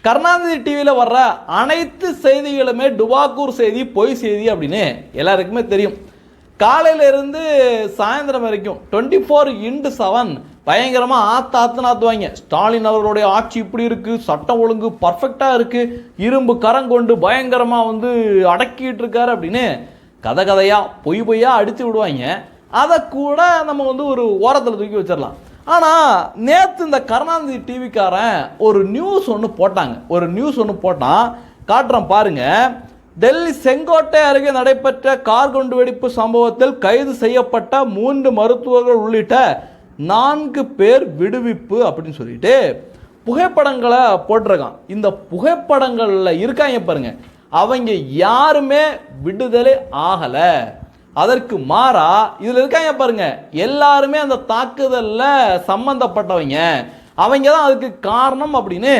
கருணாநிதி டிவியில் வர்ற அனைத்து செய்திகளுமே டுபாக்கூர் செய்தி, பொய் செய்தி அப்படின்னு எல்லாருக்குமே தெரியும். காலையிலேருந்து சாயந்தரம் வரைக்கும் 24x7 பயங்கரமாக ஆத்துன்னு ஆற்றுவாங்க. ஸ்டாலின் அவர்களுடைய ஆட்சி இப்படி இருக்குது, சட்டம் ஒழுங்கு பர்ஃபெக்டாக இருக்குது, இரும்பு கரங்கொண்டு பயங்கரமாக அடக்கிட்டு இருக்காரு அப்படின்னு கதையாக பொய்யாக அடித்து விடுவாங்க. அதை கூட நம்ம ஒரு ஓரத்தில் தூக்கி வச்சிடலாம். ஆனால் நேற்று இந்த கருணாநிதி டிவிக்காரன் ஒரு நியூஸ் ஒன்று போட்டான். காட்டுறேன் பாருங்க. டெல்லி செங்கோட்டை அருகே நடைபெற்ற கார் குண்டு வெடிப்பு சம்பவத்தில் கைது செய்யப்பட்ட 3 மருத்துவர்கள் உள்ளிட்ட 4 பேர் விடுவிப்பு அப்படின்னு சொல்லிட்டு புகைப்படங்களை போட்டிருக்கான். இந்த புகைப்படங்களில் இருக்காங்க பாருங்க, அவங்க யாருமே விடுதலை ஆகலை. அதற்கு மாறா இதில் இருக்காங்க பாருங்க, எல்லாருமே அந்த தாக்குதலில் சம்பந்தப்பட்டவங்க, அவங்க தான் அதுக்கு காரணம் அப்படின்னு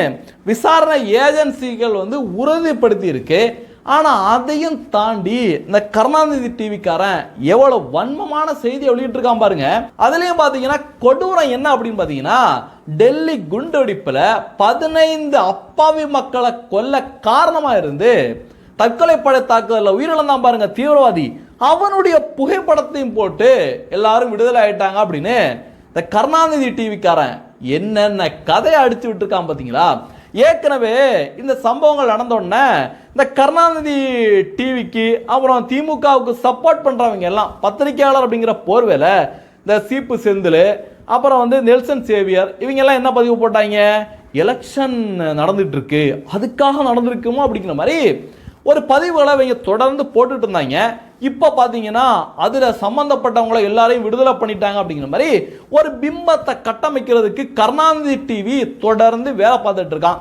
விசாரணை ஏஜென்சிகள் உறுதிப்படுத்தி இருக்கு. ஆனால் அதையும் தாண்டி இந்த கருணாநிதி டிவிக்காரன் எவ்வளோ வன்மமான செய்தியை வெளியிட்டு இருக்கான் பாருங்க. அதுலேயும் பார்த்தீங்கன்னா கொடூரம் என்ன அப்படின்னு பார்த்தீங்கன்னா, டெல்லி குண்டுவெடிப்பில் 15 அப்பாவி மக்களை கொல்ல காரணமாக இருந்து தற்கொலைப்படை தாக்குதலில் உயிரிழந்தான் பாருங்க தீவிரவாதி, அவனுடைய புகைப்படத்தையும் போட்டு எல்லாரும் விடுதலை ஆயிட்டாங்க அப்படின்னு இந்த கருணாநிதி டிவிக்காரன் என்னென்ன கதையை அடிச்சு விட்டுருக்கான் பார்த்தீங்களா. ஏற்கனவே இந்த சம்பவங்கள் நடந்தோடனே இந்த கருணாநிதி டிவிக்கு அப்புறம் திமுகவுக்கு சப்போர்ட் பண்ணுறவங்க எல்லாம் பத்திரிகையாளர் அப்படிங்கிற போர்வேல இந்த சீப்பு செந்தில் அப்புறம் நெல்சன் சேவியர் இவங்க எல்லாம் என்ன பதிவு போட்டாங்க, எலெக்ஷன் நடந்துட்டு இருக்கு அதுக்காக நடந்திருக்குமோ அப்படிங்கிற மாதிரி ஒரு பதிவுகளை அவங்க தொடர்ந்து போட்டுட்டு இருந்தாங்க. இப்போ பார்த்தீங்கன்னா அதில் சம்மந்தப்பட்டவங்களை எல்லாரையும் விடுதலை பண்ணிட்டாங்க அப்படிங்கிற மாதிரி ஒரு பிம்பத்தை கட்டமைக்கிறதுக்கு கருணாநிதி டிவி தொடர்ந்து வேலை பார்த்துட்டு இருக்கான்.